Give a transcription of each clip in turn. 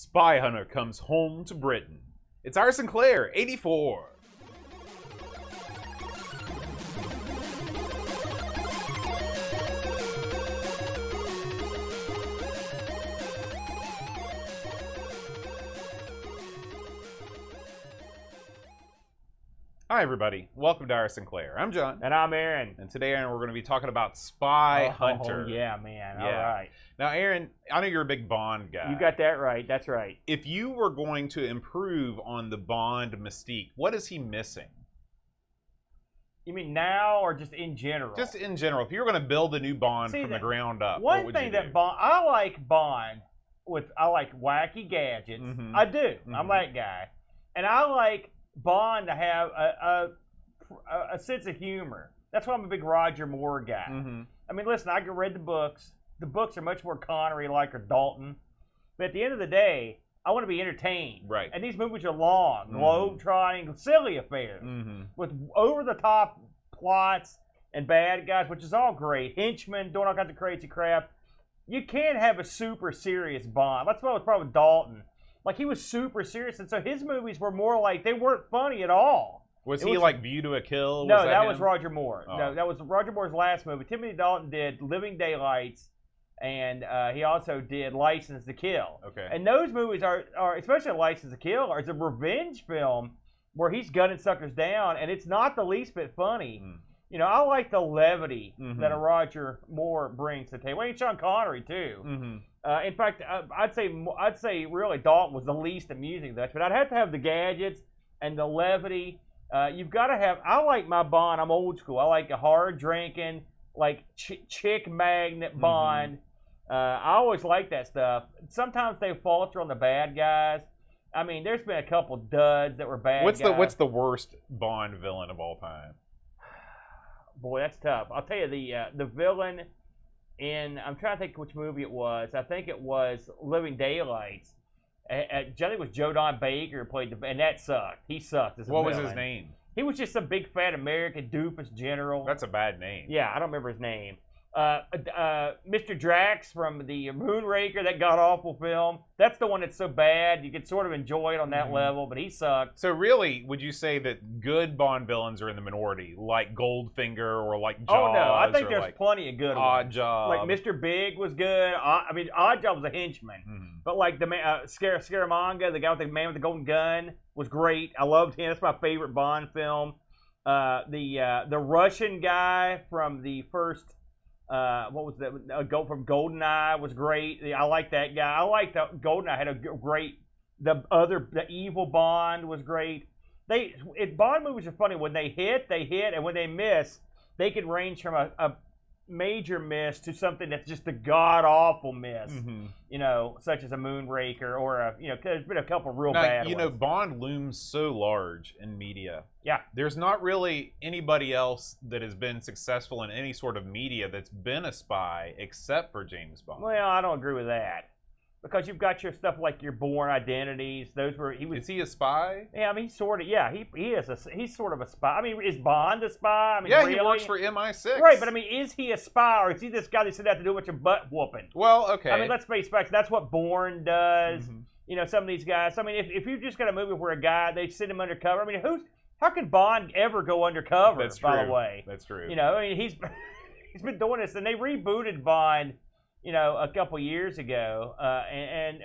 Spy Hunter comes home to Britain. It's our Sinclair, 84. Hi, everybody. Welcome to our Sinclair. I'm John. And I'm Aaron. And today, Aaron, we're going to be talking about Spy Hunter. Oh, yeah, man. Yeah. All right. Now, Aaron, I know you're a big Bond guy. You got that right. That's right. If you were going to improve on the Bond mystique, what is he missing? You mean now or just in general? Just in general. If you were going to build a new Bond from the ground up, what would you do? One thing that Bond... I like Bond I like wacky gadgets. Mm-hmm. I do. Mm-hmm. I'm that guy. And I like Bond to have a sense of humor. That's why I'm a big Roger Moore guy. Mm-hmm. I mean, listen, I read the books. The books are much more Connery-like or Dalton. But at the end of the day, I want to be entertained. Right. And these movies are long, globe-trotting, silly affairs with over-the-top plots and bad guys, which is all great. Henchmen doing all kinds of crazy crap. You can't have a super serious Bond. That's what I was probably with Dalton. Like, he was super serious, and so his movies were more like, they weren't funny at all. Was he like View to a Kill? No, that was Roger Moore. Oh. No, that was Roger Moore's last movie. Timothy Dalton did Living Daylights, and he also did License to Kill. Okay. And those movies are especially License to Kill, it's a revenge film where he's gunning suckers down, and it's not the least bit funny. You know, I like the levity that a Roger Moore brings to the table. And Sean Connery, too. In fact, I'd say really Dalton was the least amusing of that, but I'd have to have the gadgets and the levity. You've got to have. I like my Bond. I'm old school. I like a hard drinking, like chick magnet Bond. I always like that stuff. Sometimes they falter on the bad guys. I mean, there's been a couple duds that were bad guys. What's the worst Bond villain of all time? Boy, that's tough. I'll tell you the villain in, I'm trying to think which movie it was. I think it was Living Daylights. I think it was Joe Don Baker who played and that sucked. He sucked as a villain. What was his name? He was just some big fat American doofus general. That's a bad name. Yeah, I don't remember his name. Mr. Drax from the Moonraker, that god-awful film. That's the one that's so bad you could sort of enjoy it on that level, but he sucked. So really, would you say that good Bond villains are in the minority, like Goldfinger or like Jaws? Oh, no, I think there's plenty of good Odd ones. Job. Like Mr. Big was good. I mean, Odd Job was a henchman. But like the Scaramanga, the guy with the man with the golden gun, was great. I loved him. That's my favorite Bond film. The Russian guy from the first... what was that? From GoldenEye was great. I like that guy. I like that GoldenEye had a great. The evil Bond was great. Bond movies are funny. When they hit, and when they miss, they can range from a major miss to something that's just a god awful miss. You know, such as a Moonraker or there's been a couple real bad ones. Bond looms so large in media. Yeah. There's not really anybody else that has been successful in any sort of media that's been a spy except for James Bond. Well, I don't agree with that. Because you've got your stuff like your Bourne Identities. Those were Is he a spy? Yeah, I mean, he's sort of. Yeah, he's sort of a spy. I mean, is Bond a spy? I mean, yeah, really? He works for MI6. Right, but I mean, is he a spy or is he this guy that set out to do a bunch of butt whooping? Well, okay. I mean, let's face facts. That's what Bourne does. You know, some of these guys. I mean, if you've just got a movie where a guy they send him undercover. I mean, how can Bond ever go undercover? That's by true. the way, that's true. You know, I mean, he's been doing this, and they rebooted Bond. You know, a couple years ago,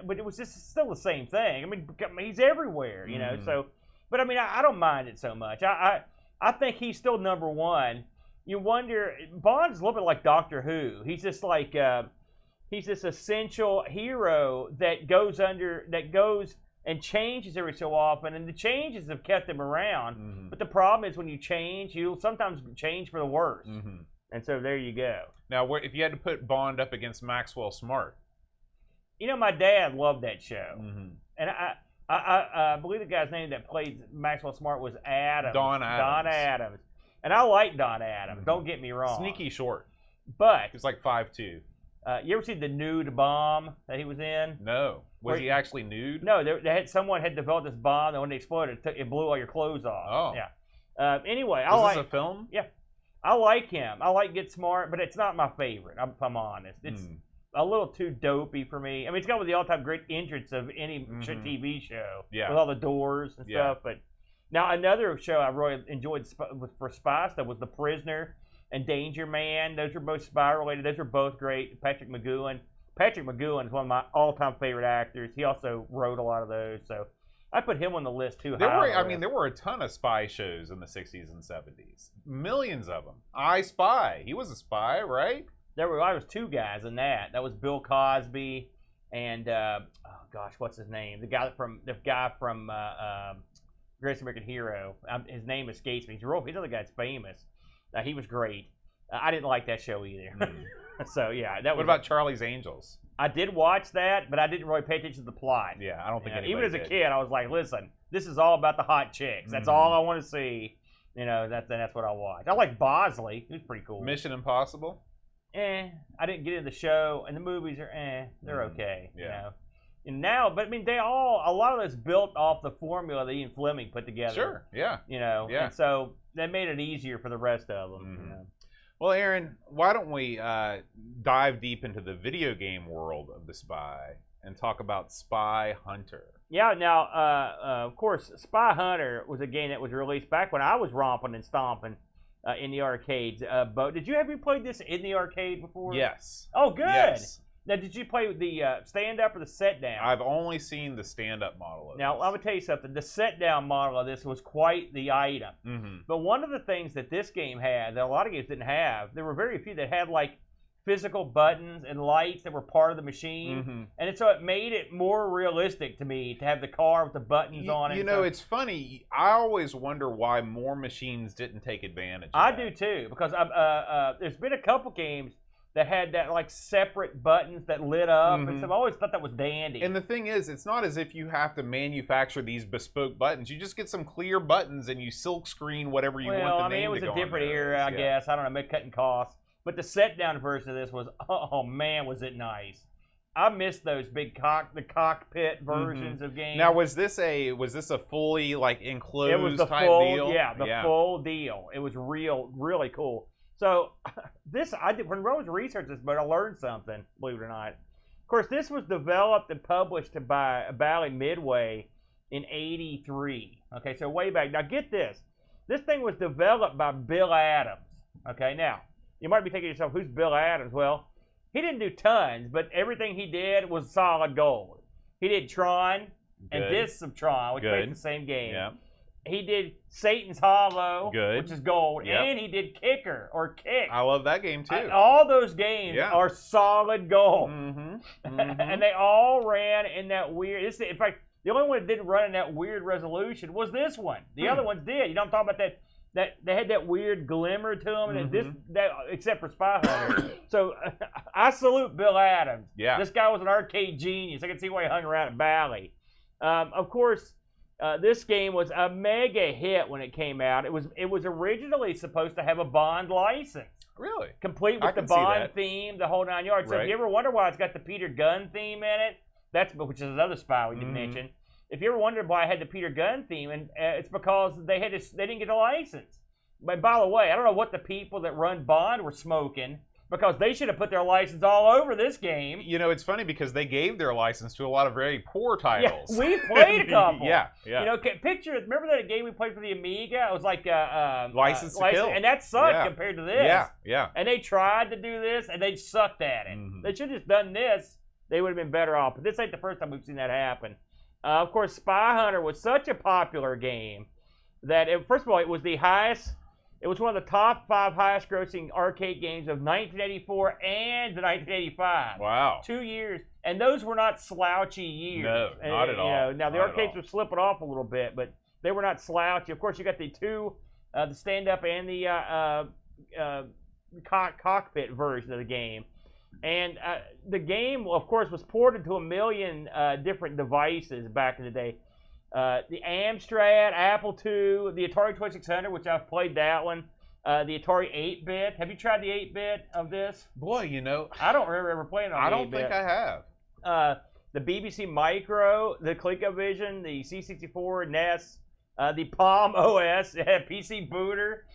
but it was just still the same thing. I mean, he's everywhere, you know. So, but I mean, I don't mind it so much. I think he's still number one. You wonder, Bond's a little bit like Doctor Who. He's just like he's this essential hero that goes and changes every so often, and the changes have kept him around. But the problem is when you change, you'll sometimes change for the worse. And so there you go. Now, if you had to put Bond up against Maxwell Smart, you know, my dad loved that show, and I believe the guy's name that played Maxwell Smart was Adams. Don Adams. And I like Don Adams. Don't get me wrong. Sneaky short, but he's like 5'2". You ever seen the nude bomb that he was in? No. Was he actually nude? No. Someone had developed this bomb, and when it exploded, it blew all your clothes off. Oh. Yeah. Anyway, Is this a film? Yeah. I like him. I like Get Smart, but it's not my favorite. If I'm honest, a little too dopey for me. I mean, it's got one of the all-time great entrance of any TV show with all the doors and stuff. But now another show I really enjoyed for spy stuff was The Prisoner and Danger Man. Those were both spy related. Those were both great. Patrick McGowan is one of my all-time favorite actors. He also wrote a lot of those, so I put him on the list too. There were a ton of spy shows in the 60s and 70s. Millions of them. I Spy. He was a spy, right? I was two guys in that. That was Bill Cosby and what's his name? The guy from Greatest American Hero. His name escapes me. He's the other guy that's famous. He was great. I didn't like that show either. So yeah, that was. What about Charlie's Angels? I did watch that, but I didn't really pay attention to the plot. Yeah, I don't think anybody even as a did. kid, I was like, listen, this is all about the hot chicks. That's all I want to see. That's what I watched. I like Bosley. He was pretty cool. Mission Impossible? I didn't get into the show, and the movies are they're okay. Yeah. And now, but I mean, a lot of this built off the formula that Ian Fleming put together. Sure. Yeah. And so that made it easier for the rest of them. Well, Aaron, why don't we dive deep into the video game world of the Spy and talk about Spy Hunter? Yeah, now, of course, Spy Hunter was a game that was released back when I was romping and stomping in the arcades. Bo, have you played this in the arcade before? Yes. Oh, good. Yes. Now, did you play the stand-up or the set-down? I've only seen the stand-up model of Now, this. I'm going to tell you something. The set-down model of this was quite the item. But one of the things that this game had that a lot of games didn't have, there were very few that had, like, physical buttons and lights that were part of the machine. And so it made it more realistic to me to have the car with the buttons on it. It's funny. I always wonder why more machines didn't take advantage of I that. do, too, because there's been a couple games that had that like separate buttons that lit up, and so I always thought that was dandy. And the thing is, it's not as if you have to manufacture these bespoke buttons. You just get some clear buttons and you silk screen whatever you want the name to go on. It was a different era, I guess. I don't know, maybe cutting costs. But the set-down version of this was, oh man, was it nice! I missed those big cockpit versions of games. Now, was this a fully like enclosed it was the type full, deal? Yeah, full deal. It was really cool. So when I was researching this, but I learned something, believe it or not. Of course, this was developed and published by Bally Midway in '83. Okay, so way back. Now get this. This thing was developed by Bill Adams. Okay, now, you might be thinking to yourself, who's Bill Adams? Well, he didn't do tons, but everything he did was solid gold. He did Tron and Discs of Tron, which makes the same game. Yeah. He did Satan's Hollow, which is gold, and he did Kick. I love that game too. All those games are solid gold, and they all ran in that weird. In fact, the only one that didn't run in that weird resolution was this one. The other ones did. I'm talking about that they had that weird glimmer to them, and except for Spy Hunter. So I salute Bill Adams. Yeah, this guy was an arcade genius. I can see why he hung around at Bally. Of course. This game was a mega hit when it came out. It was originally supposed to have a Bond license. Really? Complete with the Bond theme, the whole 9 yards. So if you ever wonder why it's got the Peter Gunn theme in it, which is another spy we didn't mention. If you ever wondered why it had the Peter Gunn theme, and it's because they didn't get a license. But by the way, I don't know what the people that run Bond were smoking, because they should have put their license all over this game. It's funny because they gave their license to a lot of very poor titles. Yeah, we played a couple. Yeah. Remember that game we played for the Amiga? It was like License to Kill. And that sucked compared to this. Yeah. And they tried to do this, and they sucked at it. They should have just done this. They would have been better off. But this ain't the first time we've seen that happen. Of course, Spy Hunter was such a popular game that, first of all, it was the highest. It was one of the top 5 highest-grossing arcade games of 1984 and 1985. Wow. 2 years. And those were not slouchy years. No, not at all. Now, the arcades were slipping off a little bit, but they were not slouchy. Of course, you got the stand-up and the cockpit version of the game. And the game, of course, was ported to 1 million different devices back in the day. The Amstrad, Apple II, the Atari 2600, which I've played that one. The Atari 8-bit. Have you tried the 8-bit of this? Boy, I don't remember ever playing on the 8-bit. I don't think I have. The BBC Micro, the ColecoVision, the C64, NES, the Palm OS, it had PC Booter.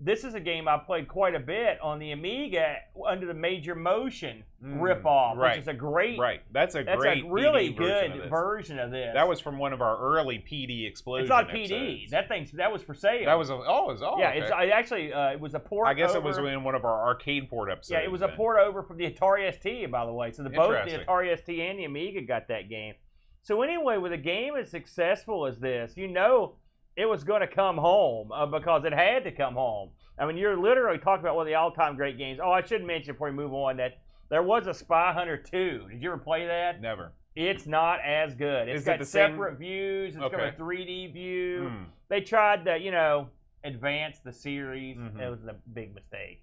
this is a game I played quite a bit on the Amiga under the Major Motion ripoff, which is a great, That's a really PD good version of this. That was from one of our early PD Explosion. It's not episodes. PD. That was for sale. That was yeah. Okay. It was a port. I guess over. It was in one of our arcade port episodes. Yeah, it was a port over from the Atari ST, by the way. So both the Atari ST and the Amiga got that game. So anyway, with a game as successful as this, it was going to come home because it had to come home. I mean, you're literally talking about one of the all-time great games. Oh, I should mention before we move on that there was a Spy Hunter 2. Did you ever play that? Never. It's not as good. It's got separate views. It's got a 3D view. They tried to, advance the series. It was a big mistake.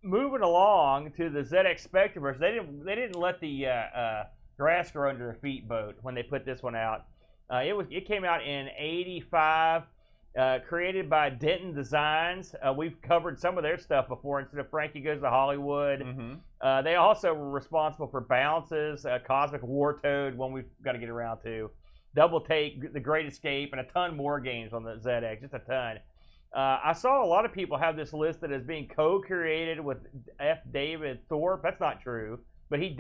Moving along to the ZX Spectreverse, they didn't let the grass grow under their feet boat when they put this one out. It came out in '85, created by Denton Designs. We've covered some of their stuff before. Instead of Frankie Goes to Hollywood, they also were responsible for Bounces, Cosmic Wartoad, one we've got to get around to, Double Take, The Great Escape, and a ton more games on the ZX, just a ton. I saw a lot of people have this listed as being co-created with F. David Thorpe. That's not true. But he's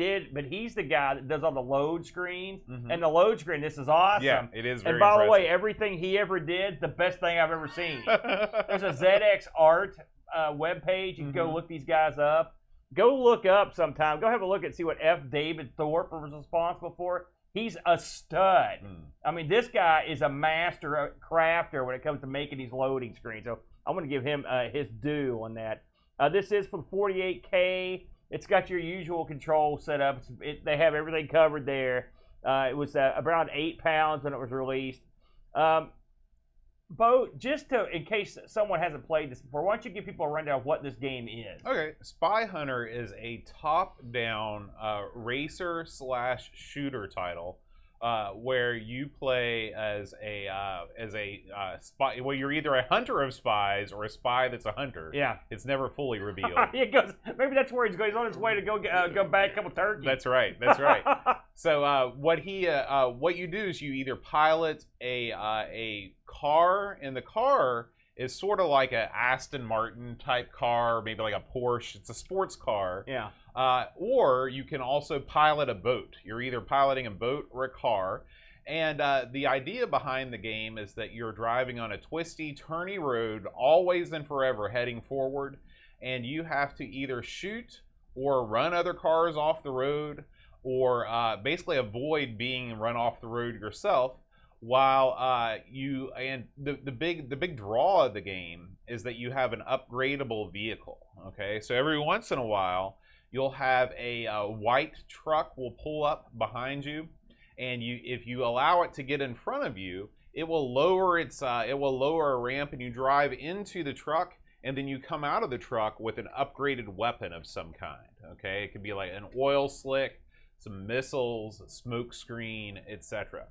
the guy that does all the load screens. And the load screen, this is awesome. Yeah, it is very And by impressive. the way, everything he ever did is the best thing I've ever seen. There's a ZX Art webpage. You can go look these guys up. Go look up sometime. Go have a look and see what F. David Thorpe was responsible for. He's a stud. I mean, this guy is a master crafter when it comes to making these loading screens. So I'm going to give him his due on that. This is from 48K. It's got your usual control setup. They have everything covered there. It was around 8 pounds when it was released. Bo, in case someone hasn't played this before, why don't you give people a rundown of what this game is? Okay, Spy Hunter is a top-down racer/shooter title where you play as a spy. Well, you're either a hunter of spies or a spy that's a hunter. Yeah, it's never fully revealed. Maybe that's where he's going. He's on his way to go bag a couple turkeys. That's right. So what you do is you either pilot a car, and the car is sort of like a Aston Martin type car, maybe like a Porsche. It's a sports car. Yeah. Or you can also pilot a boat. You're either piloting a boat or a car. And the idea behind the game is that you're driving on a twisty, turny road, always and forever heading forward. And you have to either shoot or run other cars off the road, or basically avoid being run off the road yourself. While the big draw of the game is that you have an upgradable vehicle. Okay, so every once in a while you'll have a white truck will pull up behind you, and if you allow it to get in front of you, it will lower a ramp, and you drive into the truck, and then you come out of the truck with an upgraded weapon of some kind. Okay, it could be like an oil slick, some missiles, a smoke screen, etc.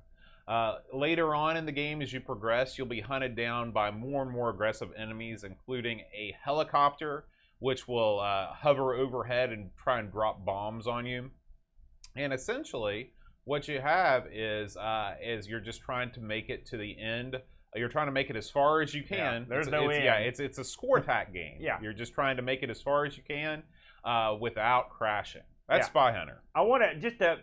Later on in the game, as you progress, you'll be hunted down by more and more aggressive enemies, including a helicopter, which will hover overhead and try and drop bombs on you. And essentially, what you have is you're just trying to make it to the end. You're trying to make it as far as you can. Yeah, there's no end. Yeah, it's a score attack game. Yeah. You're just trying to make it as far as you can without crashing. That's Spy Hunter. I want to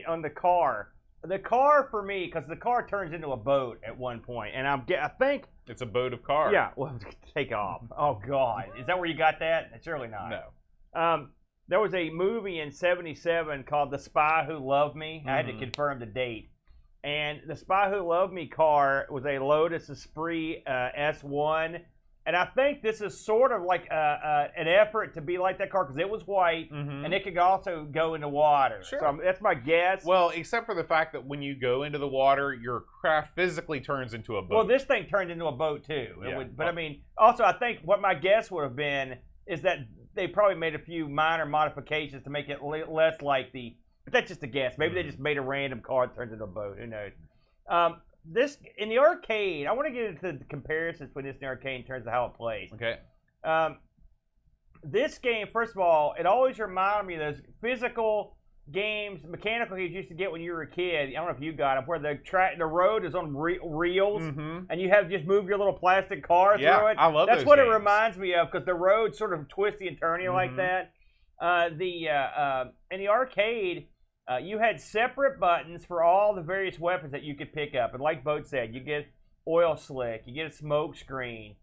on the car. The car for me, because the car turns into a boat at one point, and I think it's a boat of cars. Yeah, well, take off. Oh God, is that where you got that? Surely not. No. There was a movie in '77 called The Spy Who Loved Me. I had to confirm the date, and the Spy Who Loved Me car was a Lotus Esprit S1. And I think this is sort of like an effort to be like that car, because it was white, and it could also go into water. Sure. So that's my guess. Well, except for the fact that when you go into the water, your craft physically turns into a boat. Well, this thing turned into a boat, too. Yeah. But, I mean, also, I think what my guess would have been is that they probably made a few minor modifications to make it less like but that's just a guess. Maybe they just made a random car that turns into a boat. Who knows? This in the arcade, I want to get into the comparisons between this and the arcade in terms of how it plays. Okay. This game, first of all, it always reminded me of those physical games, mechanical games you used to get when you were a kid. I don't know if you got them, where the road is on reels, and you have to just move your little plastic car through it. I love That's those what games. It reminds me of, because the road's sort of twisty and turny like that. In the arcade, you had separate buttons for all the various weapons that you could pick up. And like Boat said, you get oil slick, you get a smoke screen,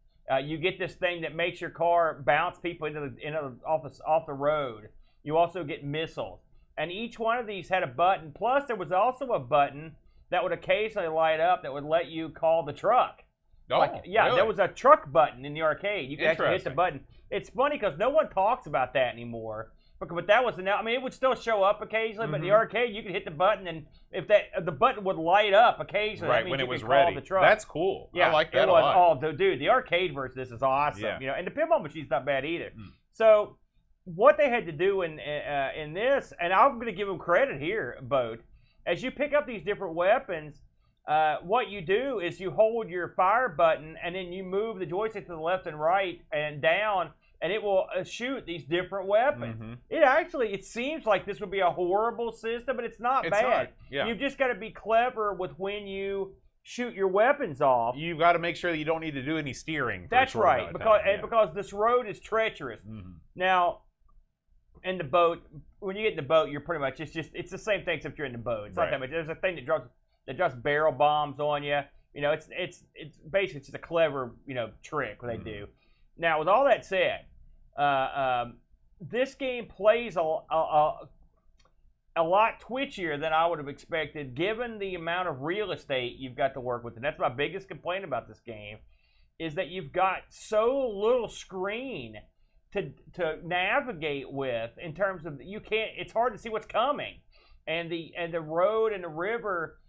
you get this thing that makes your car bounce people off the road. You also get missiles. And each one of these had a button. Plus, there was also a button that would occasionally light up that would let you call the truck. Oh, really? There was a truck button in the arcade. You could actually hit the button. It's funny because no one talks about that anymore. But that was it would still show up occasionally. But in the arcade, you could hit the button, and if the button would light up occasionally, that means when you it was could ready. call the truck. That's cool. Yeah, I like that it was. a lot. Oh, dude, the arcade version of this is awesome. Yeah. And the pinball machine's not bad either. So what they had to do in this, and I'm going to give them credit here, Boat, as you pick up these different weapons, what you do is you hold your fire button, and then you move the joystick to the left and right and down, and it will shoot these different weapons. It seems like this would be a horrible system, but it's not bad. Not. Yeah. You've just got to be clever with when you shoot your weapons off. You've got to make sure that you don't need to do any steering. That's right, because this road is treacherous. Now, in the boat, when you get in the boat, you're pretty much it's the same thing except you're in the boat. It's not that much. There's a thing that drops barrel bombs on you. It's basically just a clever trick what they do. Now, with all that said, this game plays a lot twitchier than I would have expected, given the amount of real estate you've got to work with. And that's my biggest complaint about this game, is that you've got so little screen to navigate with, in terms of it's hard to see what's coming, and the road and the river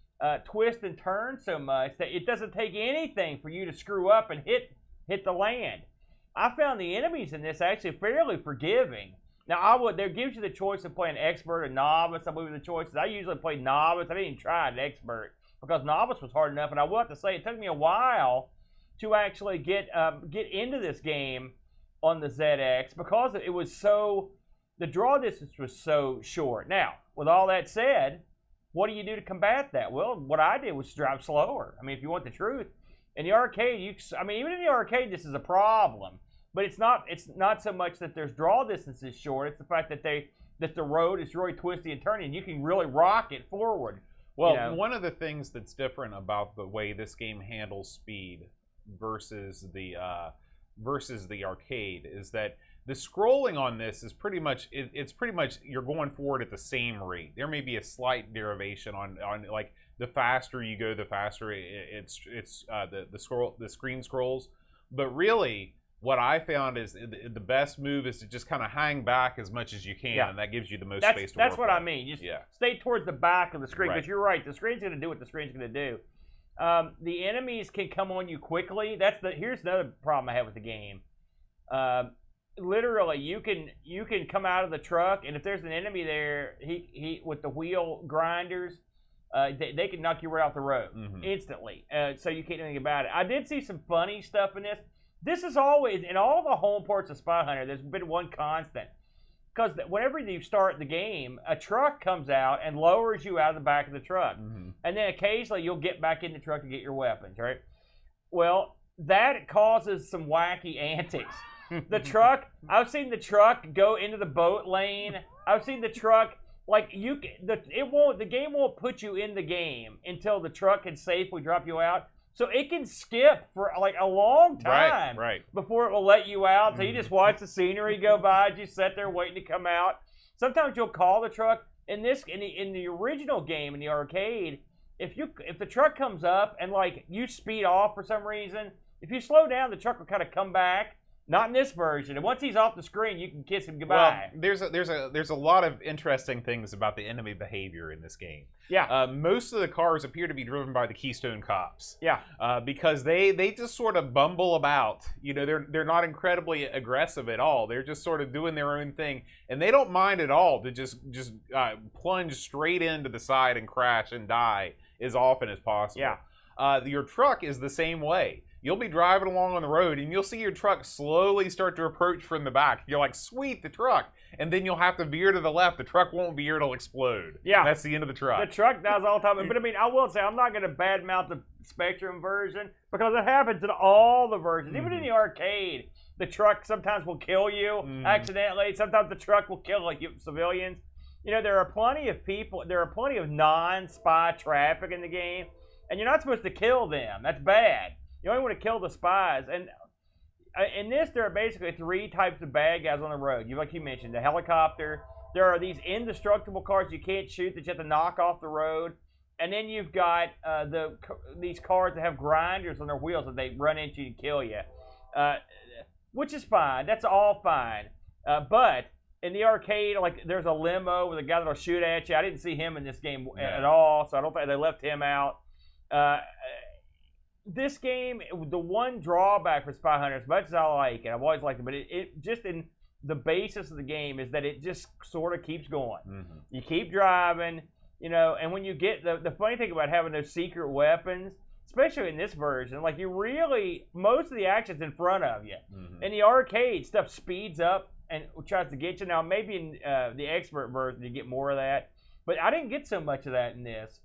twist and turn so much that it doesn't take anything for you to screw up and hit the land. I found the enemies in this actually fairly forgiving. Now, there gives you the choice of playing expert or novice. I believe the choices. I usually play novice. I didn't even try an expert because novice was hard enough. And I will have to say, it took me a while to actually get into this game on the ZX, because it was the draw distance was so short. Now, with all that said, what do you do to combat that? Well, what I did was drive slower. I mean, if you want the truth, in the arcade, even in the arcade, this is a problem. But it's not so much that there's draw distances short. It's the fact that the road is really twisty and turny, and you can really rock it forward. Well, one of the things that's different about the way this game handles speed versus the arcade is that the scrolling on this is pretty much you're going forward at the same rate. There may be a slight derivation on like the faster you go, the faster the screen scrolls. But really, what I found is the best move is to just kind of hang back as much as you can, and that gives you the most space to work. That's what I mean. Just stay towards the back of the screen, because you're right. The screen's going to do what the screen's going to do. The enemies can come on you quickly. Here's another problem I have with the game. Literally, you can come out of the truck, and if there's an enemy there, he with the wheel grinders, they can knock you right off the road instantly. So you can't do anything about it. I did see some funny stuff in this. This is always, in all the home ports of Spy Hunter, there's been one constant. Because whenever you start the game, a truck comes out and lowers you out of the back of the truck. And then occasionally you'll get back in the truck to get your weapons, right? Well, that causes some wacky antics. The truck, I've seen the truck go into the boat lane. I've seen the truck, the game won't put you in the game until the truck can safely drop you out. So it can skip for like a long time before it will let you out. So you just watch the scenery go by, just sit there waiting to come out. Sometimes you'll call the truck. In the original game in the arcade, if the truck comes up and like you speed off for some reason, if you slow down, the truck will kind of come back. Not in this version. And once he's off the screen, you can kiss him goodbye. Well, there's a lot of interesting things about the enemy behavior in this game. Yeah. Most of the cars appear to be driven by the Keystone Cops. Yeah. Because they just sort of bumble about. They're not incredibly aggressive at all. They're just sort of doing their own thing, and they don't mind at all to just plunge straight into the side and crash and die as often as possible. Yeah. Your truck is the same way. you'll be driving along on the road and you'll see your truck slowly start to approach from the back. You're like, sweet, the truck. And then you'll have to veer to the left. The truck won't veer, it'll explode. Yeah. That's the end of the truck. The truck dies all the time. But I mean, I will say, I'm not going to badmouth the Spectrum version because it happens in all the versions. Even in the arcade, the truck sometimes will kill you accidentally. Sometimes the truck will kill like civilians. You know, there are plenty of people, there are plenty of non-spy traffic in the game, and you're not supposed to kill them. That's bad. You only want to kill the spies. And in this, there are basically 3 types of bad guys on the road. Like you mentioned, the helicopter. There are these indestructible cars you can't shoot that you have to knock off the road. And then you've got these cars that have grinders on their wheels that they run into and kill you, which is fine. That's all fine. But in the arcade, like there's a limo with a guy that'll shoot at you. I didn't see him in this game at all, so I don't think they left him out. This game, the one drawback for Spy Hunter, as much as I like it, I've always liked it, but it just in the basis of the game is that it just sort of keeps going. You keep driving, you know, and when you get the funny thing about having those secret weapons, especially in this version, like you really, most of the action's in front of you. In the arcade, stuff speeds up and tries to get you. Now, maybe in the expert version, you get more of that, but I didn't get so much of that in this.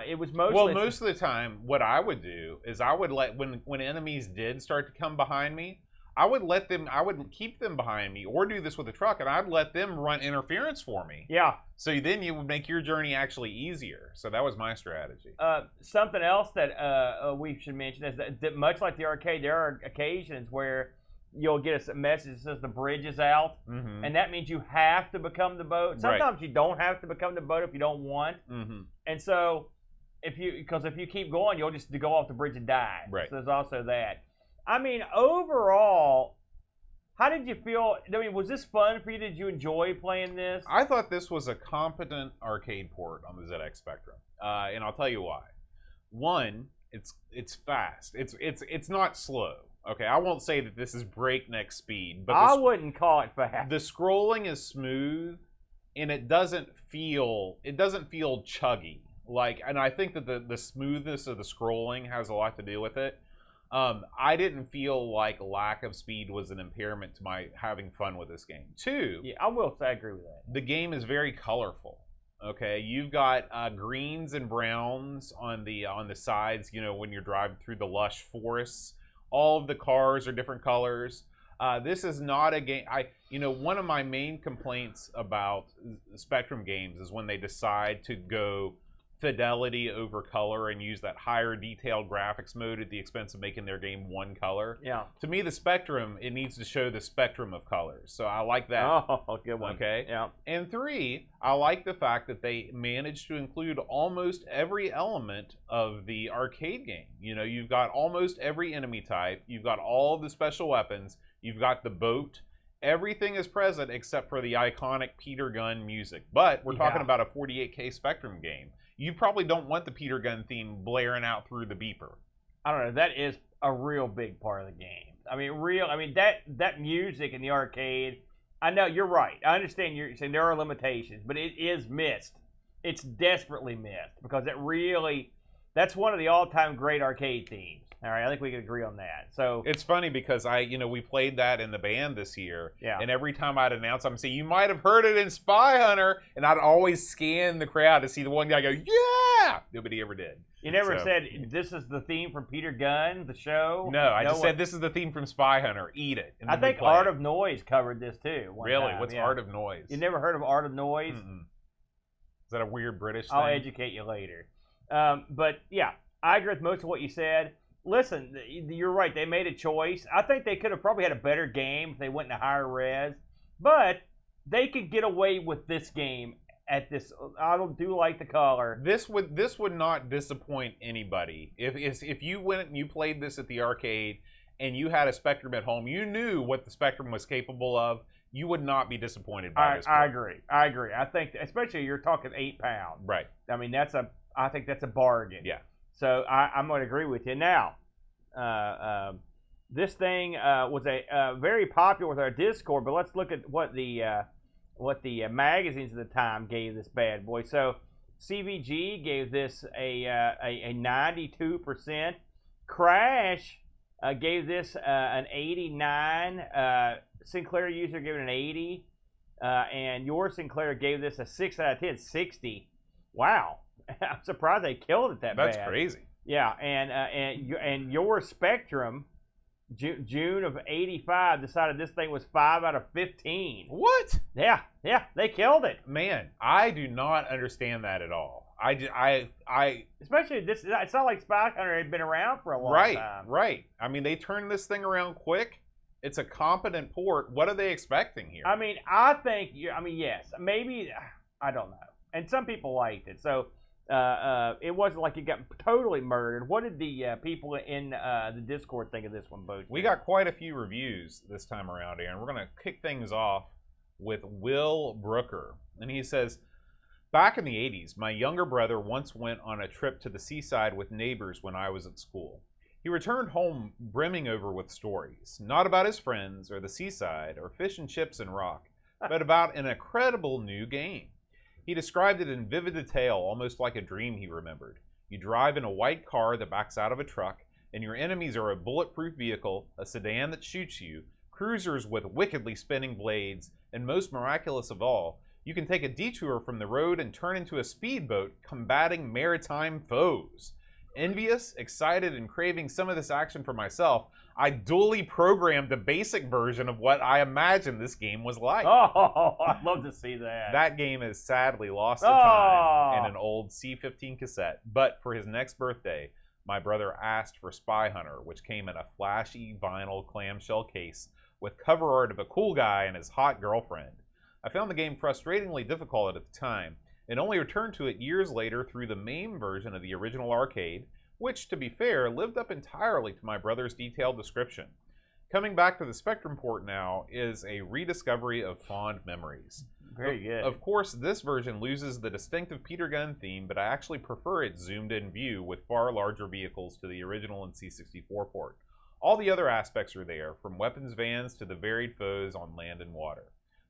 It was mostly most of the time, what I would do is I would let when enemies did start to come behind me, I would keep them behind me, or do this with the truck, and I'd let them run interference for me. Yeah. So then you would make your journey actually easier. So that was my strategy. Something else that we should mention is that much like the arcade, there are occasions where you'll get a message that says the bridge is out, and that means you have to become the boat. Sometimes you don't have to become the boat if you don't want. And so if you keep going, you'll just go off the bridge and die. Right. So there's also that. I mean, overall, how did you feel? I mean, was this fun for you? Did you enjoy playing this? I thought this was a competent arcade port on the ZX Spectrum, and I'll tell you why. One, it's fast. It's not slow. Okay, I won't say that this is breakneck speed, but I wouldn't call it fast. The scrolling is smooth, and it doesn't feel chuggy. And I think that the smoothness of the scrolling has a lot to do with it. I didn't feel like lack of speed was an impairment to my having fun with this game. 2, yeah, I will say I agree with that. The game is very colorful. Okay, you've got greens and browns on the sides. You know, when you're driving through the lush forests, all of the cars are different colors. This is not a game. One of my main complaints about Spectrum games is when they decide to go fidelity over color and use that higher detailed graphics mode at the expense of making their game one color. Yeah. To me, the Spectrum, it needs to show the spectrum of colors. So I like that. Oh, good one. Okay. Yeah. And 3, I like the fact that they managed to include almost every element of the arcade game. You know, you've got almost every enemy type. You've got all of the special weapons. You've got the boat. Everything is present except for the iconic Peter Gunn music. But we're talking about a 48K Spectrum game. You probably don't want the Peter Gunn theme blaring out through the beeper. I don't know. That is a real big part of the game. I mean, that music in the arcade. I know you're right. I understand you're saying there are limitations, but it is missed. It's desperately missed because that's one of the all-time great arcade themes. All right, I think we can agree on that. So it's funny because we played that in the band this year, yeah. And every time I'd announce, I'm saying you might have heard it in Spy Hunter, and I'd always scan the crowd to see the one guy go, yeah. Nobody ever did. You never said this is the theme from Peter Gunn, the show. No, I just said this is the theme from Spy Hunter. Eat it. I think Art of Noise covered this too. Really? Time. What's Art of Noise? You never heard of Art of Noise? Is that a weird British thing? I'll educate you later. But yeah, I agree with most of what you said. Listen, you're right. They made a choice. I think they could have probably had a better game if they went into higher res. But they could get away with this game at this. I do like the color. This would not disappoint anybody. If you went and you played this at the arcade and you had a Spectrum at home, you knew what the Spectrum was capable of. You would not be disappointed by this. I agree. I think, especially you're talking 8 pounds. Right. I mean, I think that's a bargain. Yeah. So I'm going to agree with you. Now, this thing was very popular with our Discord, but let's look at what the magazines at the time gave this bad boy. So CVG gave this a 92%. Crash gave this an 89. Sinclair user gave it an 80. And your Sinclair gave this a 6 out of 10. 60. Wow. I'm surprised they killed it that bad. That's crazy. Yeah, and your Spectrum, June of 85, decided this thing was 5 out of 15. What? Yeah, they killed it. Man, I do not understand that at all. I Especially this. It's not like Spy Hunter had been around for a long time. Right. I mean, they turned this thing around quick. It's a competent port. What are they expecting here? I mean, yes, maybe. I don't know. And some people liked it, so it wasn't like it got totally murdered. What did the people in the Discord think of this one, Bo? We got quite a few reviews this time around, Aaron. We're going to kick things off with Will Brooker, and he says, back in the 80s, my younger brother once went on a trip to the seaside with neighbors when I was at school. He returned home brimming over with stories, not about his friends or the seaside or fish and chips and rock, but about an incredible new game. He described it in vivid detail, almost like a dream he remembered. You drive in a white car that backs out of a truck, and your enemies are a bulletproof vehicle, a sedan that shoots you, cruisers with wickedly spinning blades, and most miraculous of all, you can take a detour from the road and turn into a speedboat combating maritime foes. Envious, excited, and craving some of this action for myself, I duly programmed the basic version of what I imagined this game was like. Oh, I'd love to see that. That game is sadly lost to time in an old C15 cassette, but for his next birthday, my brother asked for Spy Hunter, which came in a flashy vinyl clamshell case with cover art of a cool guy and his hot girlfriend. I found the game frustratingly difficult at the time, and only returned to it years later through the MAME version of the original arcade, which, to be fair, lived up entirely to my brother's detailed description. Coming back to the Spectrum port now is a rediscovery of fond memories. Very good. Of course, this version loses the distinctive Peter Gunn theme, but I actually prefer its zoomed-in view with far larger vehicles to the original and C64 port. All the other aspects are there, from weapons vans to the varied foes on land and water.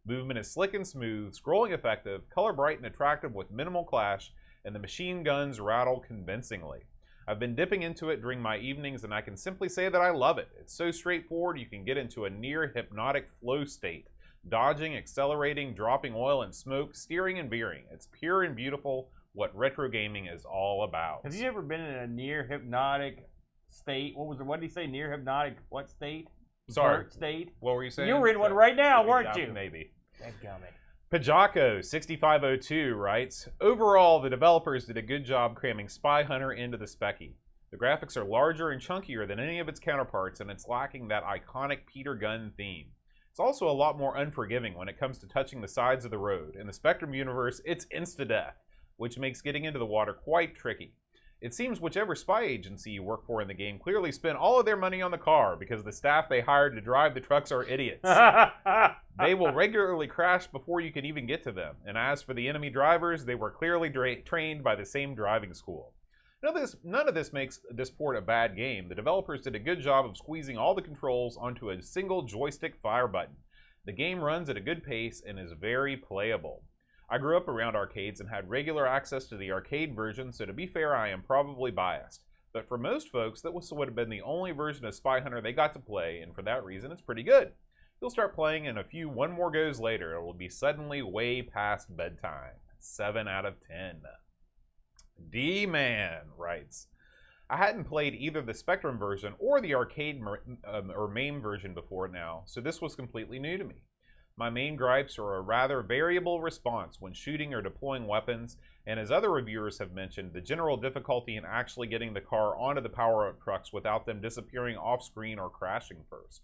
Movement is slick and smooth, scrolling effective, color bright and attractive with minimal clash, and the machine guns rattle convincingly. I've been dipping into it during my evenings, and I can simply say that I love it. It's so straightforward you can get into a near-hypnotic flow state, dodging, accelerating, dropping oil and smoke, steering and veering. It's pure and beautiful, what retro gaming is all about. Have you ever been in a near-hypnotic state? What did he say? Near-hypnotic what state? Sorry. State? What were you saying? You were in one right now, weren't you? Maybe. Dadgummit. Pajako6502 writes, overall, the developers did a good job cramming Spy Hunter into the Specky. The graphics are larger and chunkier than any of its counterparts, and it's lacking that iconic Peter Gunn theme. It's also a lot more unforgiving when it comes to touching the sides of the road. In the Spectrum universe, it's insta-death, which makes getting into the water quite tricky. It seems whichever spy agency you work for in the game clearly spent all of their money on the car because the staff they hired to drive the trucks are idiots. They will regularly crash before you can even get to them. And as for the enemy drivers, they were clearly trained by the same driving school. None of this makes this port a bad game. The developers did a good job of squeezing all the controls onto a single joystick fire button. The game runs at a good pace and is very playable. I grew up around arcades and had regular access to the arcade version, so to be fair, I am probably biased. But for most folks, that would have been the only version of Spy Hunter they got to play, and for that reason, it's pretty good. You'll start playing, and one more goes later, it will be suddenly way past bedtime. 7 out of 10. D-Man writes, I hadn't played either the Spectrum version or the arcade or MAME version before now, so this was completely new to me. My main gripes are a rather variable response when shooting or deploying weapons, and as other reviewers have mentioned, the general difficulty in actually getting the car onto the power-up trucks without them disappearing off-screen or crashing first.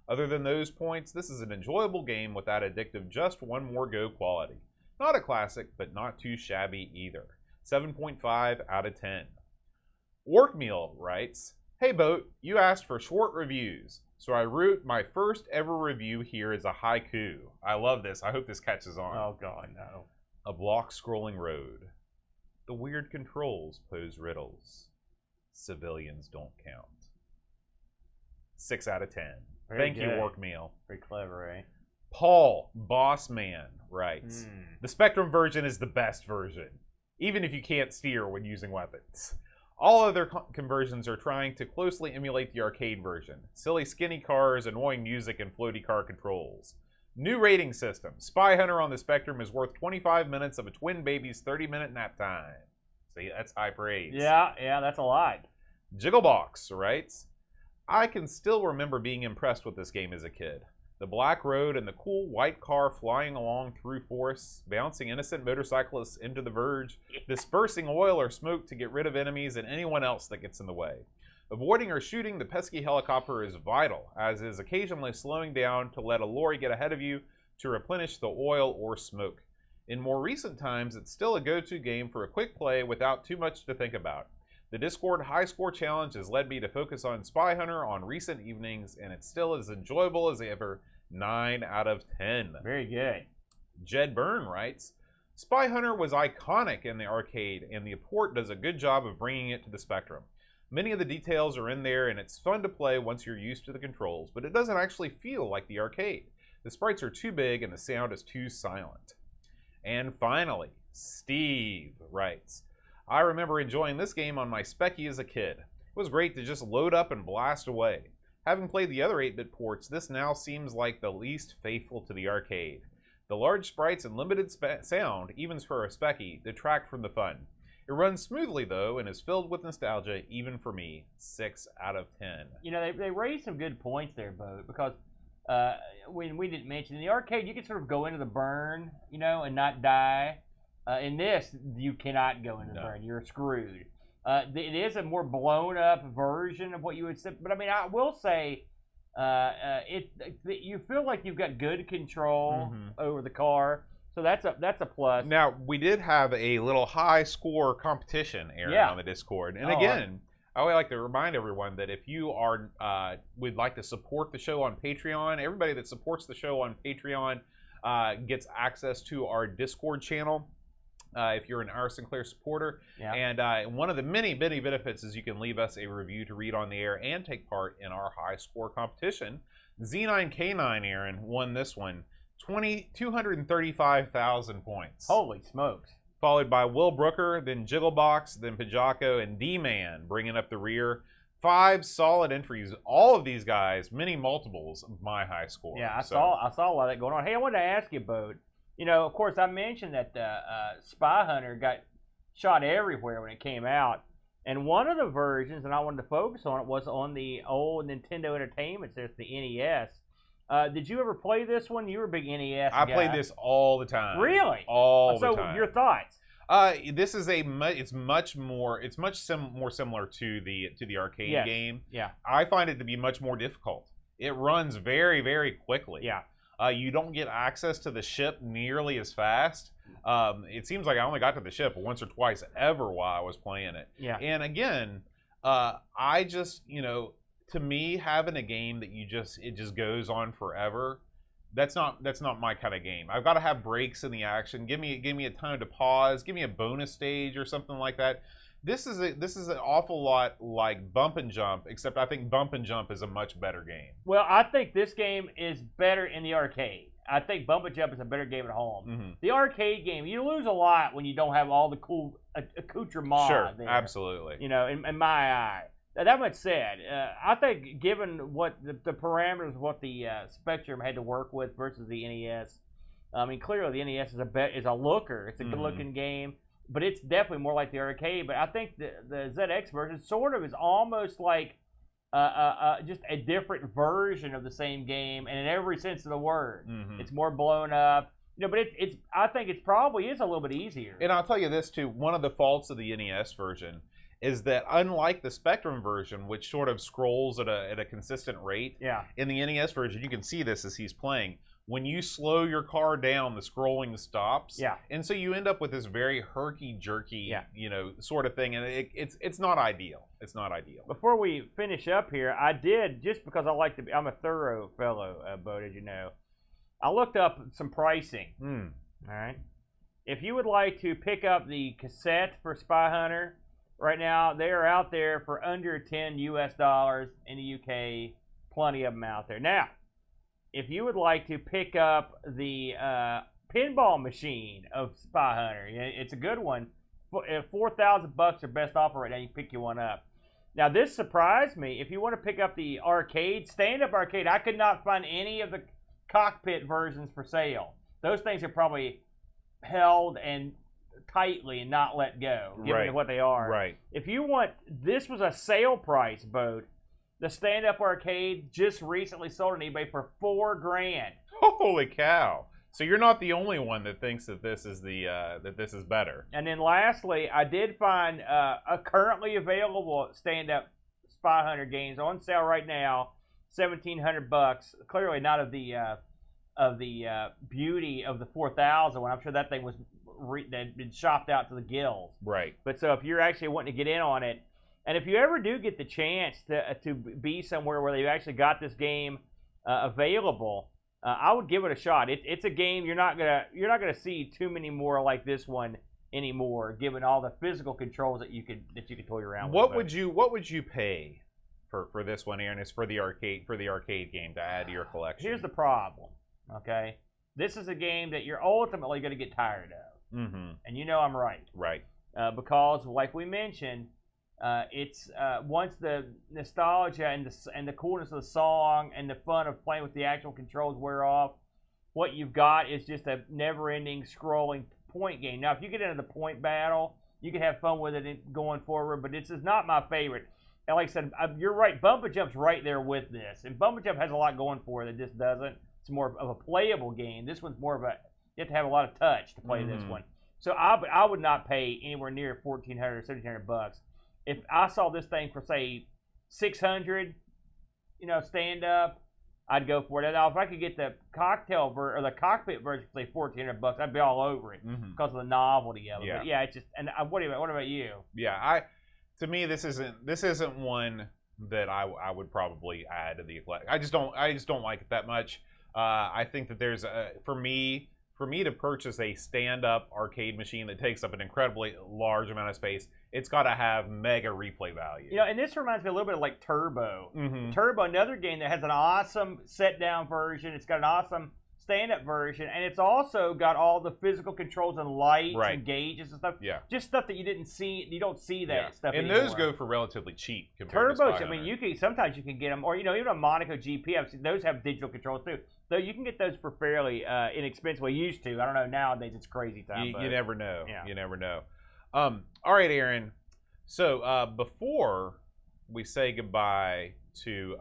Other than those points, this is an enjoyable game with that addictive just one more go quality. Not a classic, but not too shabby either. 7.5 out of 10. Workmeal writes, Hey Boat, you asked for short reviews. So I wrote my first ever review here as a haiku. I love this. I hope this catches on. Oh, God, no. A block-scrolling road. The weird controls pose riddles. Civilians don't count. 6 out of 10. Thank you, Workmeal. Very clever, eh? Paul, Boss Man, writes, The Spectrum version is the best version, even if you can't steer when using weapons. All other conversions are trying to closely emulate the arcade version. Silly skinny cars, annoying music, and floaty car controls. New rating system. Spy Hunter on the Spectrum is worth 25 minutes of a twin baby's 30-minute nap time. See, that's high praise. Yeah, that's a lot. Jigglebox writes, I can still remember being impressed with this game as a kid. The black road and the cool white car flying along through forests, bouncing innocent motorcyclists into the verge, dispersing oil or smoke to get rid of enemies and anyone else that gets in the way. Avoiding or shooting the pesky helicopter is vital, as is occasionally slowing down to let a lorry get ahead of you to replenish the oil or smoke. In more recent times, it's still a go-to game for a quick play without too much to think about. The Discord High Score Challenge has led me to focus on Spy Hunter on recent evenings, and it's still as enjoyable as ever. 9 out of 10. Very good. Jed Byrne writes, Spy Hunter was iconic in the arcade, and the port does a good job of bringing it to the Spectrum. Many of the details are in there, and it's fun to play once you're used to the controls, but it doesn't actually feel like the arcade. The sprites are too big, and the sound is too silent. And finally, Steve writes, I remember enjoying this game on my Specky as a kid. It was great to just load up and blast away. Having played the other 8-bit ports, this now seems like the least faithful to the arcade. The large sprites and limited sound, even for a Specky, detract from the fun. It runs smoothly, though, and is filled with nostalgia, even for me. 6 out of 10. You know, they raised some good points there, Bo, because when we didn't mention, in the arcade, you can sort of go into the burn, you know, and not die. In this, you cannot go into the burn. You're screwed. It is a more blown up version of what you would say, but I mean, I will say, you feel like you've got good control over the car, so that's a plus. Now, we did have a little high score competition, Aaron, on the Discord, and again, I would like to remind everyone that if you are would like to support the show on Patreon, everybody that supports the show on Patreon gets access to our Discord channel. If you're an our Sinclair supporter. And one of the many benefits is you can leave us a review to read on the air and take part in our high score competition. Z9K9, Aaron, won this one. 235,000 points. Holy smokes. Followed by Will Brooker, then Jigglebox, then Pajako, and D-Man bringing up the rear. 5 solid entries. All of these guys, many multiples of my high score. Yeah, I saw a lot of that going on. Hey, I wanted to ask you, Bo. You know, of course, I mentioned that Spy Hunter got shot everywhere when it came out. And one of the versions, and I wanted to focus on it, was on the old Nintendo Entertainment System, the NES. Did you ever play this one? You were a big NES guy. I played this all the time. Really? All the time. So, your thoughts? This is it's much more similar to the arcade game. Yeah. I find it to be much more difficult. It runs very, very quickly. Yeah. You don't get access to the ship nearly as fast. It seems like I only got to the ship once or twice ever while I was playing it. Yeah. And again, I just, to me, having a game that it just goes on forever, that's not my kind of game. I've got to have breaks in the action. Give me a time to pause. Give me a bonus stage or something like that. This is an awful lot like Bump and Jump, except I think Bump and Jump is a much better game. Well, I think this game is better in the arcade. I think Bump and Jump is a better game at home. The arcade game, you lose a lot when you don't have all the cool accoutrements Sure, there. absolutely. In my eye. That much said, I think given what the parameters of what the Spectrum had to work with versus the NES, I mean, clearly the NES is a looker. It's a good-looking game. But it's definitely more like the arcade. But I think the ZX version sort of is almost like just a different version of the same game, and in every sense of the word, it's more blown up. But I think it probably is a little bit easier. And I'll tell you this too: one of the faults of the NES version is that unlike the Spectrum version, which sort of scrolls at a consistent rate, in the NES version, you can see this as he's playing. When you slow your car down, the scrolling stops. And so you end up with this very herky-jerky, sort of thing. And it's not ideal. It's not ideal. Before we finish up here, I did, just because I'm a thorough fellow, Bo, as you know, I looked up some pricing. All right. If you would like to pick up the cassette for Spy Hunter, right now, they are out there for under $10 US in the UK. Plenty of them out there. Now, if you would like to pick up the pinball machine of Spy Hunter, it's a good one, $4,000 or best offer right now. You can pick you one up. Now, this surprised me. If you want to pick up the arcade, stand-up arcade, I could not find any of the cockpit versions for sale. Those things are probably held and tightly and not let go, given what they are. Right. If you want, this was a sale price boat. The stand-up arcade just recently sold on eBay for $4,000. Holy cow! So you're not the only one that thinks that this is better. And then lastly, I did find a currently available stand-up Spy Hunter games on sale right now, $1,700. Clearly not of the beauty of the 4,000 one. I'm sure that thing was that had been shopped out to the gills. Right. But so if you're actually wanting to get in on it, and if you ever do get the chance to be somewhere where they've actually got this game available, I would give it a shot. It's a game you're not gonna see too many more like this one anymore, given all the physical controls that you could toy around with. What would you pay for this one, Aaron? Is for the arcade game to add to your collection? Here's the problem. Okay, this is a game that you're ultimately going to get tired of, and you know I'm right. Right. Because, like we mentioned, it's once the nostalgia and the coolness of the song and the fun of playing with the actual controls wear off, what you've got is just a never-ending scrolling point game. Now, if you get into the point battle, you can have fun with it going forward, but this is not my favorite. And like I said, you're right. Bump and Jump's right there with this, and Bump and Jump has a lot going for it that this doesn't. It's more of a playable game. This one's more of a you have to have a lot of touch to play this one. So I would not pay anywhere near $1,400 or $1,700. If I saw this thing for say $600, stand up, I'd go for it. Now if I could get the the cockpit version for say $1,400, I'd be all over it because of the novelty of it. Yeah. But yeah, it's just. And what about you? Yeah, to me this isn't one that I would probably add to the collection. I just don't like it that much. I think that there's for me to purchase a stand-up arcade machine that takes up an incredibly large amount of space, it's got to have mega replay value. And this reminds me a little bit of like Turbo. Turbo, another game that has an awesome set-down version. It's got an awesome stand-up version, and it's also got all the physical controls and lights and gauges and stuff. Yeah. Just stuff that you didn't see. You don't see that stuff and anymore. those go for relatively cheap compared to Turbos, Spy Hunter. I mean, sometimes you can get them, or even a Monaco GP. I've seen those have digital controls too. Though you can get those for fairly inexpensively. Used to. I don't know. Nowadays it's crazy time. You never know. Yeah. You never know. All right, Aaron. So before we say goodbye to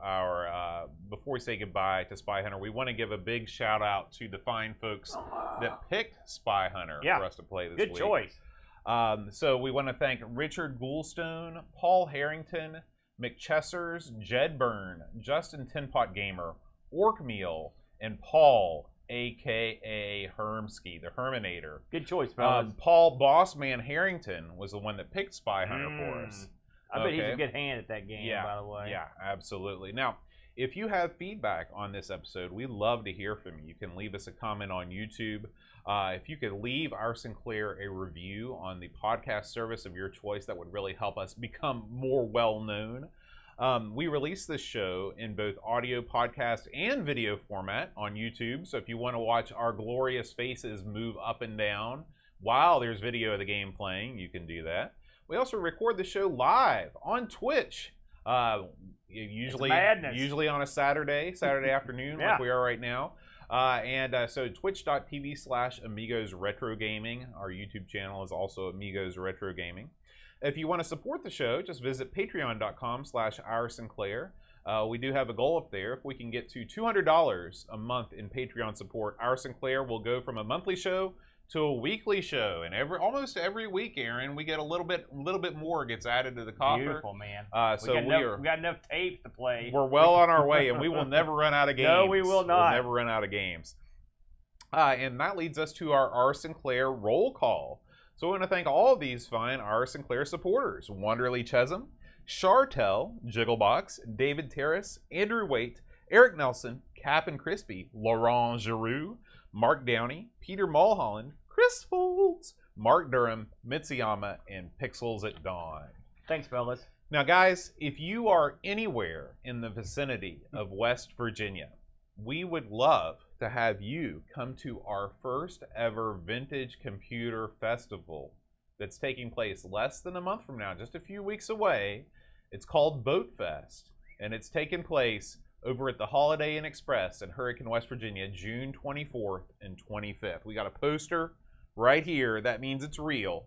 Spy Hunter, we want to give a big shout out to the fine folks that picked Spy Hunter for us to play this week. Good choice. So we want to thank Richard Goulstone, Paul Harrington, McChessers, Jed Byrne, Justin Tinpot Gamer, Orkmeal, and Paul, a.k.a. Hermsky, the Herminator. Good choice, fellas. Paul Bossman Harrington was the one that picked Spy Hunter for us. I bet he's a good hand at that game, by the way. Yeah, absolutely. Now, if you have feedback on this episode, we'd love to hear from you. You can leave us a comment on YouTube. If you could leave our Sinclair a review on the podcast service of your choice, that would really help us become more well-known. We release this show in both audio podcast and video format on YouTube. So if you want to watch our glorious faces move up and down while there's video of the game playing, you can do that. We also record the show live on Twitch. Usually on a Saturday afternoon, like we are right now. So twitch.tv/Amigos Retro Gaming. Our YouTube channel is also Amigos Retro Gaming. If you want to support the show, just visit patreon.com/Our Sinclair. We do have a goal up there. If we can get to $200 a month in Patreon support, Our Sinclair will go from a monthly show to a weekly show, and almost every week, Aaron, we get a little bit more gets added to the coffer. Beautiful, man. We got enough tapes to play. We're well on our way, and we will never run out of games. No, we will not. We'll never run out of games. And that leads us to our Sinclair roll call. So we want to thank all of these fine R. Sinclair supporters: Wonderly Chesum, Chartel, Jigglebox, David Terrace, Andrew Waite, Eric Nelson, Cap and Crispy, Laurent Giroux, Mark Downey, Peter Mulholland, Chris Folds, Mark Durham, Mitsuyama, and Pixels at Dawn. Thanks, fellas. Now, guys, if you are anywhere in the vicinity of West Virginia, we would love to have you come to our first ever Vintage Computer Festival that's taking place less than a month from now, just a few weeks away. It's called Boat Fest, and it's taking place over at the Holiday Inn Express in Hurricane, West Virginia, June 24th and 25th. We got a poster right here. That means it's real.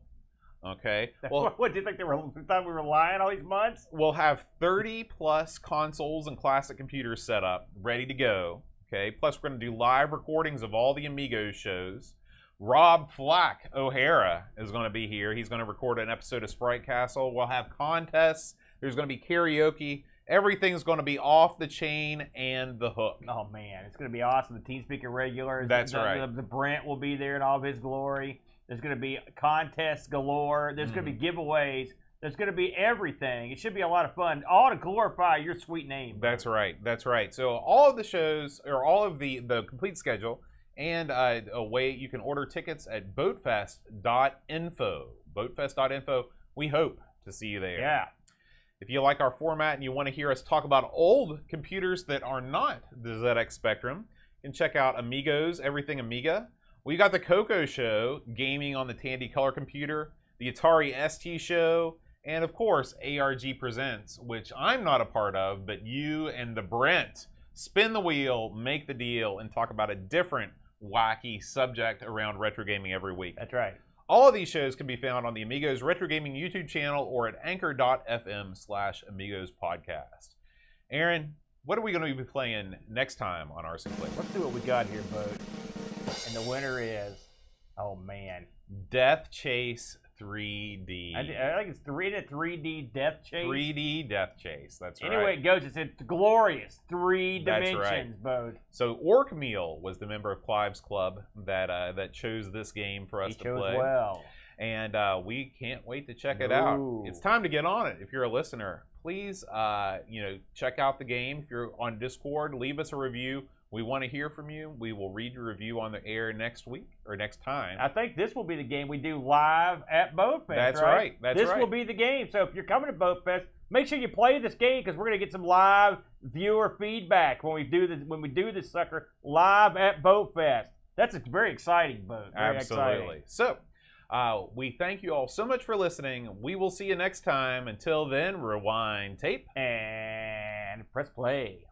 Okay. Well, what do you think they thought we were lying all these months? We'll have 30 plus consoles and classic computers set up, ready to go. Okay. Plus, we're going to do live recordings of all the Amigos shows. Rob Flack O'Hara is going to be here. He's going to record an episode of Sprite Castle. We'll have contests. There's going to be karaoke. Everything's going to be off the chain and the hook. Oh, man. It's going to be awesome. The TeamSpeak regulars. That's right. The Brent will be there in all of his glory. There's going to be contests galore. There's going to be giveaways. There's going to be everything. It should be a lot of fun, all to glorify your sweet name. That's right. That's right. So all of the shows, or all of the complete schedule, and a way you can order tickets at boatfest.info. Boatfest.info. We hope to see you there. Yeah. If you like our format and you want to hear us talk about old computers that are not the ZX Spectrum, you can check out Amigos, Everything Amiga. We got the CoCo Show, gaming on the Tandy Color computer, the Atari ST Show, and of course, ARG Presents, which I'm not a part of, but you and the Brent spin the wheel, make the deal, and talk about a different wacky subject around retro gaming every week. That's right. All of these shows can be found on the Amigos Retro Gaming YouTube channel or at anchor.fm/Amigos Podcast. Aaron, what are we going to be playing next time on our Sinclair? Let's see what we got here, bud. And the winner is, oh man, Death Chase 3D. I think it's 3D Death Chase. 3D Death Chase. That's right. Anyway, it goes. It's a glorious 3 That's dimensions, right. bud. So Orkmeal was the member of Clive's club that chose this game for us to play. Well. And we can't wait to check it out. It's time to get on it. If you're a listener, please check out the game. If you're on Discord, leave us a review. We want to hear from you. We will read your review on the air next week or next time. I think this will be the game we do live at Boat Fest. That's right. This will be the game. So if you're coming to Boat Fest, make sure you play this game because we're going to get some live viewer feedback when we do this sucker live at Boat Fest. That's very exciting, Boat. Absolutely. Exciting. So we thank you all so much for listening. We will see you next time. Until then, rewind tape and press play.